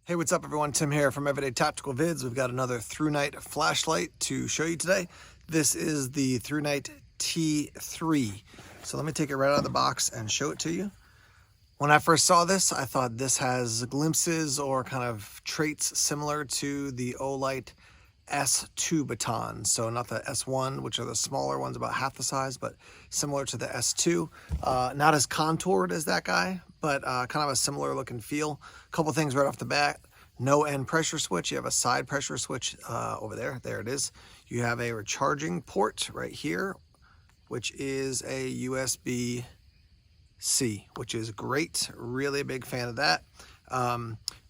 Hey, what's up everyone? Tim here from Everyday Tactical Vids. We've got another Thrunite flashlight to show you today. This is the Thrunite T3. So let me take it right out of the box and show it to you. When I first saw this, I thought this has glimpses or kind of traits similar to the Olight S2 baton. So not the S1, which are the smaller ones, about half the size, but similar to the S2. Not as contoured as that guy, but kind of a similar look and feel. A couple things right off the bat. No end pressure switch. You have a side pressure switch over there. There it is. You have a recharging port right here, which is a USB-C, which is great. Really a big fan of that.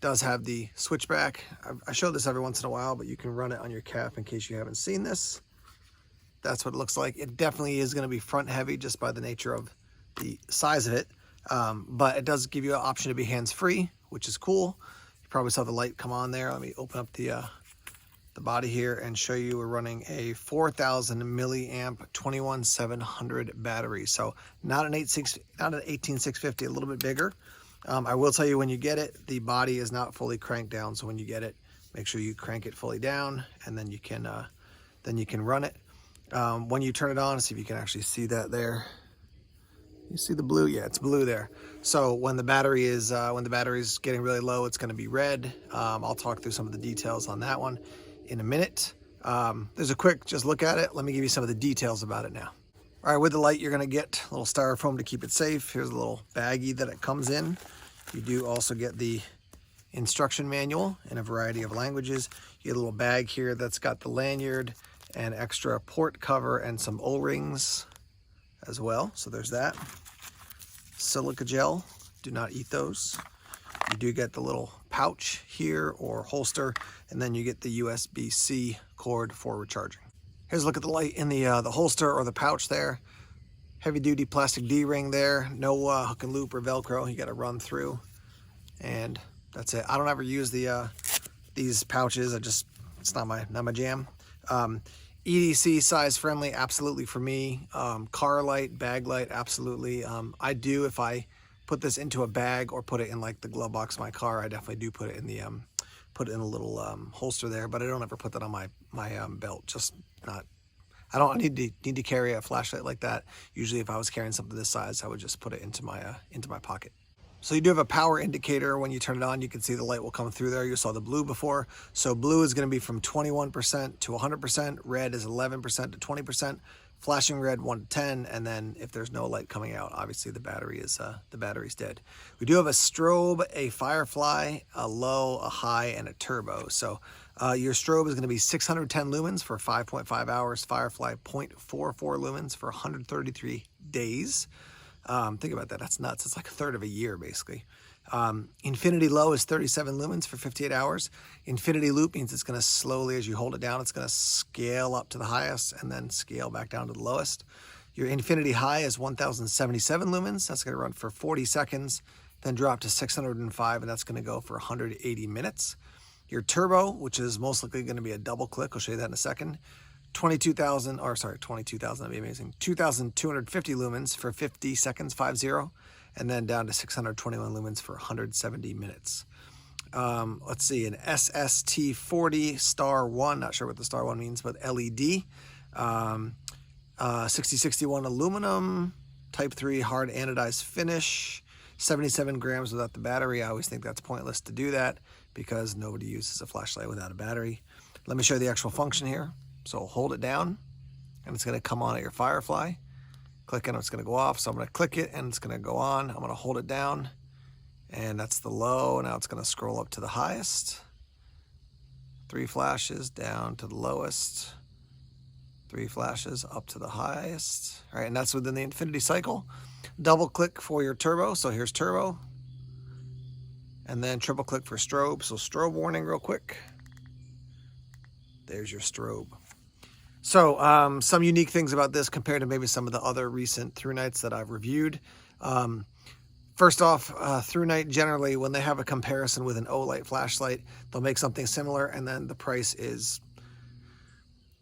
Does have the switchback. I show this every once in a while, but you can run it on your cap in case you haven't seen this. That's what it looks like. It definitely is going to be front heavy just by the nature of the size of it. But it does give you an option to be hands-free, which is cool. You probably saw the light come on there. Let me open up the body here and show you we're running a 4,000 milliamp 21700 battery. So not an 18650, a little bit bigger. I will tell you when you get it, the body is not fully cranked down. So when you get it, make sure you crank it fully down, and then you can run it. When you turn it on, see if you can actually see that there. You see the blue? Yeah, it's blue there. So when the battery is getting really low, it's going to be red. I'll talk through some of the details on that one in a minute. There's a quick just look at it. Let me give you some of the details about it now. All right, with the light, you're going to get a little styrofoam to keep it safe. Here's a little baggie that it comes in. You do also get the instruction manual in a variety of languages. You get a little bag here that's got the lanyard and extra port cover and some O-rings as well. So there's that. Silica gel, do not eat those. You do get the little pouch here or holster, and then you get the USB-C cord for recharging. Here's a look at the light in the holster or the pouch there. Heavy duty plastic D-ring there. No hook and loop or Velcro. You got to run through, and that's it. I don't ever use these pouches. It's not my jam. EDC size friendly, absolutely for me. Car light, bag light, absolutely. I do, if I put this into a bag or put it in like the glove box of my car, I definitely do put it in the put it in a little holster there, but I don't ever put that on my belt. Just not. I don't need to carry a flashlight like that. Usually, if I was carrying something this size, I would just put it into my pocket. So you do have a power indicator. When you turn it on, you can see the light will come through there. You saw the blue before. So blue is going to be from 21% to 100%. Red is 11% to 20%. Flashing red 1 to 10, and then if there's no light coming out, obviously the battery's dead. We do have a strobe, a firefly, a low, a high, and a turbo. So your strobe is going to be 610 lumens for 5.5 hours. Firefly 0.44 lumens for 133 days. Think about that. That's nuts. It's like a third of a year, basically. Infinity low is 37 lumens for 58 hours. Infinity loop means it's going to slowly, as you hold it down, it's going to scale up to the highest and then scale back down to the lowest. Your infinity high is 1077 lumens. That's going to run for 40 seconds, then drop to 605, and that's going to go for 180 minutes. Your turbo, which is most likely going to be a double click, I'll show you that in a second. 22,000, that'd be amazing. 2,250 lumens for 50 seconds, 50, and then down to 621 lumens for 170 minutes. Let's see, an SST40 star 1, not sure what the star 1 means, but LED. 6061 aluminum, type 3 hard anodized finish, 77 grams without the battery. I always think that's pointless to do that because nobody uses a flashlight without a battery. Let me show you the actual function here. So hold it down, and it's going to come on at your firefly. Click it, and it's going to go off. So I'm going to click it, and it's going to go on. I'm going to hold it down, and that's the low. Now it's going to scroll up to the highest. 3 flashes down to the lowest. 3 flashes up to the highest. All right, and that's within the infinity cycle. Double click for your turbo. So here's turbo. And then triple click for strobe. So strobe warning real quick. There's your strobe. So some unique things about this compared to maybe some of the other recent Thrunites that I've reviewed. First off, Thrunite generally, when they have a comparison with an Olight flashlight, they'll make something similar, and then the price is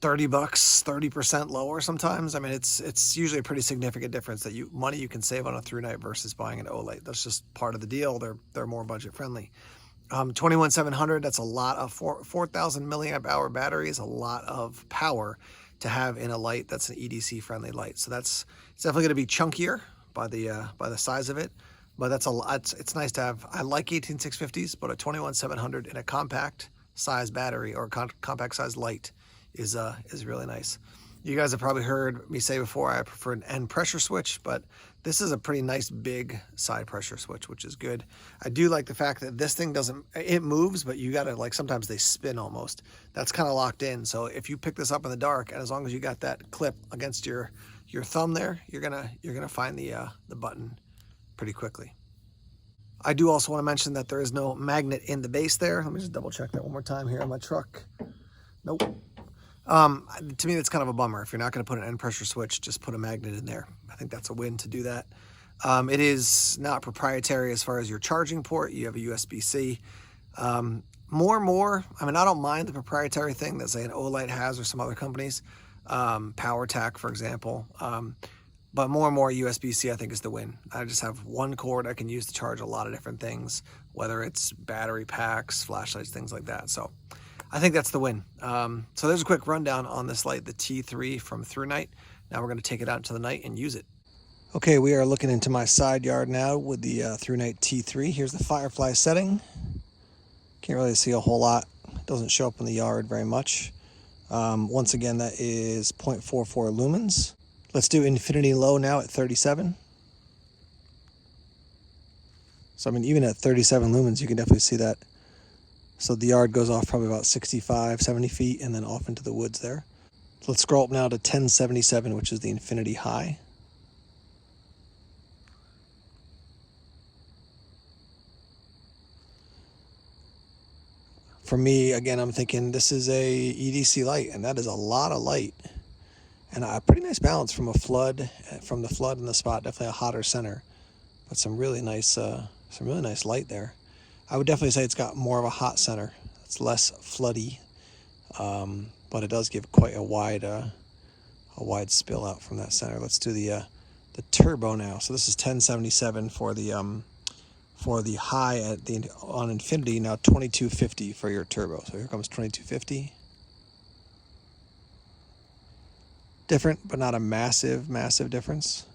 $30, 30% lower sometimes. I mean, it's usually a pretty significant difference that money you can save on a Thrunite versus buying an Olight. That's just part of the deal. They're more budget friendly. 21700, that's a lot of 4,000 milliamp hour battery is a lot of power to have in a light that's an EDC friendly light. So it's definitely going to be chunkier by the size of it, but that's a lot. It's nice to have. I like 18650s, but a 21700 in a compact size battery or compact size light is really nice. You guys have probably heard me say before I prefer an end pressure switch, but this is a pretty nice big side pressure switch, which is good. I do like the fact that this thing it moves, but you gotta, like, sometimes they spin almost. That's kind of locked in. So if you pick this up in the dark, and as long as you got that clip against your thumb there, you're gonna find the button pretty quickly. I do also want to mention that there is no magnet in the base there. Let me just double check that one more time here on my truck. Nope. To me, that's kind of a bummer. If you're not going to put an end pressure switch, just put a magnet in there. I think that's a win to do that. It is not proprietary as far as your charging port. You have a USB-C. More and more, I mean, I don't mind the proprietary thing that, say, an Olight has or some other companies. PowerTac, for example. But more and more USB-C, I think, is the win. I just have one cord I can use to charge a lot of different things, whether it's battery packs, flashlights, things like that. So I think that's the win. So there's a quick rundown on this light, the T3 from Thrunite. Now we're going to take it out into the night and use it. Okay, we are looking into my side yard now with the Thrunite T3. Here's the firefly setting. Can't really see a whole lot. It doesn't show up in the yard very much. Once again, that is 0.44 lumens. Let's do infinity low now at 37. So I mean, even at 37 lumens, you can definitely see that. So the yard goes off probably about 65, 70 feet and then off into the woods there. So let's scroll up now to 1077, which is the infinity high. For me, again, I'm thinking this is a EDC light, and that is a lot of light. And a pretty nice balance from the flood in the spot, definitely a hotter center, but some really nice light there. I would definitely say it's got more of a hot center. It's less floody, but it does give quite a wide spill out from that center. Let's do the turbo now. So this is 1077 for the high on infinity. Now 2250 for your turbo. So here comes 2250. Different, but not a massive difference.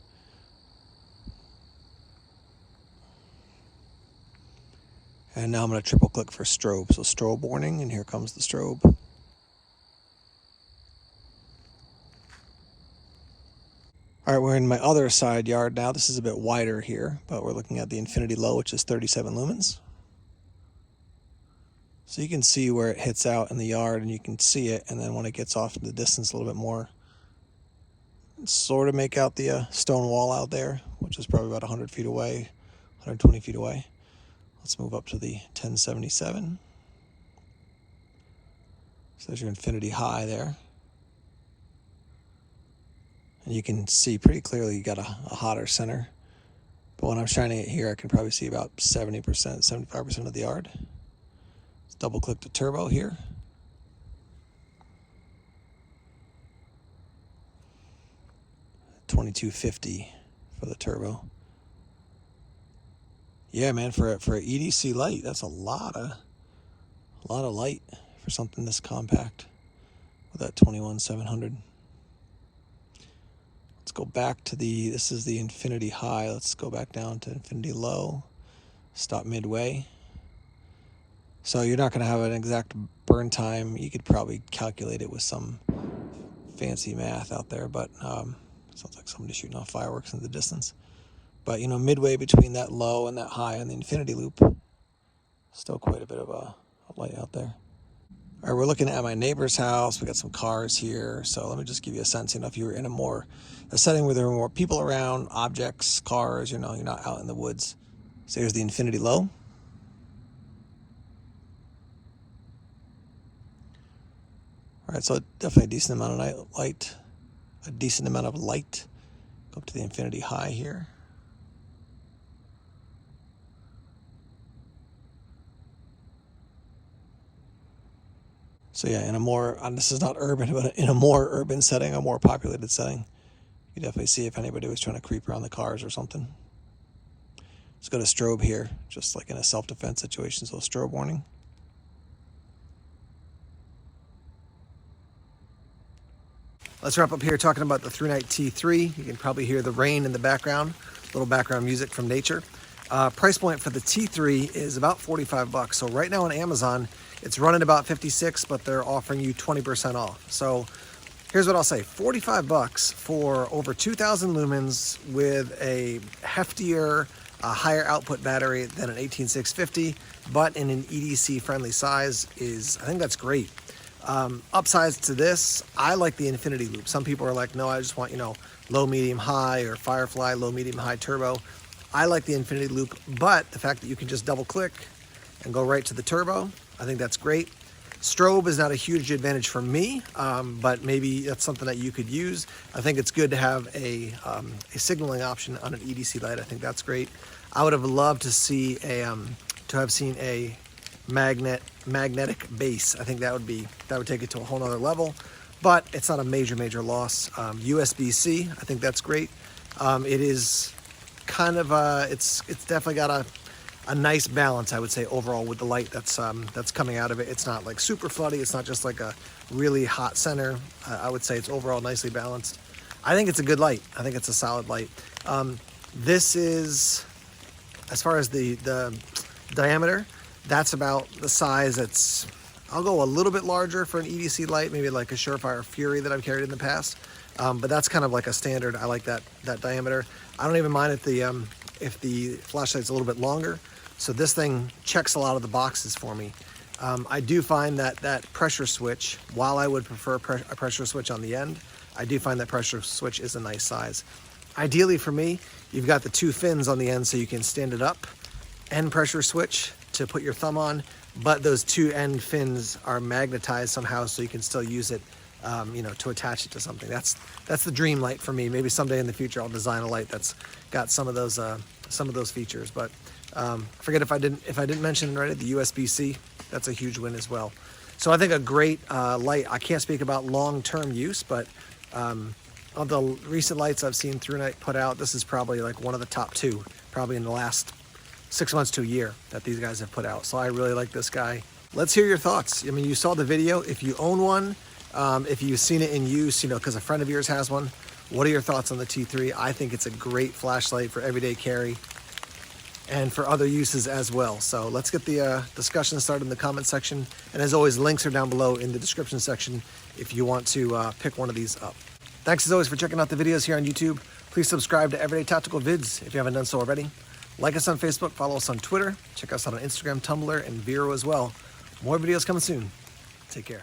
And now I'm going to triple click for strobe. So strobe warning, and here comes the strobe. All right, we're in my other side yard now. This is a bit wider here, but we're looking at the infinity low, which is 37 lumens. So you can see where it hits out in the yard, and you can see it, and then when it gets off in the distance a little bit more, sort of make out the stone wall out there, which is probably about 100 feet away, 120 feet away. Let's move up to the 1077. So there's your infinity high there. And you can see pretty clearly you got a hotter center. But when I'm shining it here, I can probably see about 70%, 75% of the yard. Let's double click the turbo here. $22.50 for the turbo. Yeah, man, for an EDC light, that's a lot of light for something this compact with that 21700. Let's go back to this is the infinity high. Let's go back down to infinity low. Stop midway. So you're not going to have an exact burn time. You could probably calculate it with some fancy math out there, but sounds like somebody shooting off fireworks in the distance. But, you know, midway between that low and that high and the infinity loop, still quite a bit of a light out there. All right, we're looking at my neighbor's house. We got some cars here. So let me just give you a sense, you know, if you were in a setting where there were more people around, objects, cars, you know, you're not out in the woods. So here's the infinity low. All right, so definitely a decent amount of light. Go up to the infinity high here. So yeah, in a more, this is not urban, but in a more urban setting, a more populated setting, you definitely see if anybody was trying to creep around the cars or something. Let's go to strobe here, just like in a self-defense situation, so strobe warning. Let's wrap up here talking about the Thrunite T3. You can probably hear the rain in the background, little background music from nature. Price point for the T3 is about 45 bucks. So right now on Amazon, it's running about 56, but they're offering you 20% off. So here's what I'll say, 45 bucks for over 2,000 lumens with a heftier, higher output battery than an 18650, but in an EDC friendly size I think that's great. Upsides to this, I like the infinity loop. Some people are like, no, I just want, low, medium, high, or Firefly, low, medium, high turbo. I like the infinity loop, but the fact that you can just double click and go right to the turbo, I think that's great. Strobe is not a huge advantage for me, but maybe that's something that you could use. I think it's good to have a signaling option on an EDC light. I think that's great. I would have loved to see have seen a magnetic base. I think that would take it to a whole nother level, but it's not a major loss. USB-C, I think that's great. It is kind of it's definitely got a nice balance, I would say, overall with the light that's coming out of it. It's not like super floody. It's not just like a really hot center. I would say it's overall nicely balanced. I think it's a good light. I think it's a solid light. This is, as far as the diameter, that's about the size. I'll go a little bit larger for an EDC light, maybe like a Surefire Fury that I've carried in the past. But that's kind of like a standard. I like that diameter. I don't even mind if the flashlight's a little bit longer. So this thing checks a lot of the boxes for me. I do find that pressure switch, while I would prefer a pressure switch on the end, I do find that pressure switch is a nice size. Ideally for me, you've got the two fins on the end so you can stand it up and pressure switch to put your thumb on, but those two end fins are magnetized somehow so you can still use it to attach it to something. That's the dream light for me. Maybe someday in the future I'll design a light that's got some of those features. But forget if I didn't mention already, the USB-C, that's a huge win as well. So I think a great light. I can't speak about long-term use, but of the recent lights I've seen Thrunite put out, this is probably like one of the top two, probably in the last 6 months to a year that these guys have put out. So I really like this guy. Let's hear your thoughts. I mean, you saw the video. If you own one, if you've seen it in use, because a friend of yours has one, what are your thoughts on the T3? I think it's a great flashlight for everyday carry and for other uses as well. So let's get the discussion started in the comment section. And as always, links are down below in the description section if you want to pick one of these up. Thanks as always for checking out the videos here on YouTube. Please subscribe to Everyday Tactical Vids if you haven't done so already. Like us on Facebook, follow us on Twitter, check us out on Instagram, Tumblr, and Vero as well. More videos coming soon. Take care.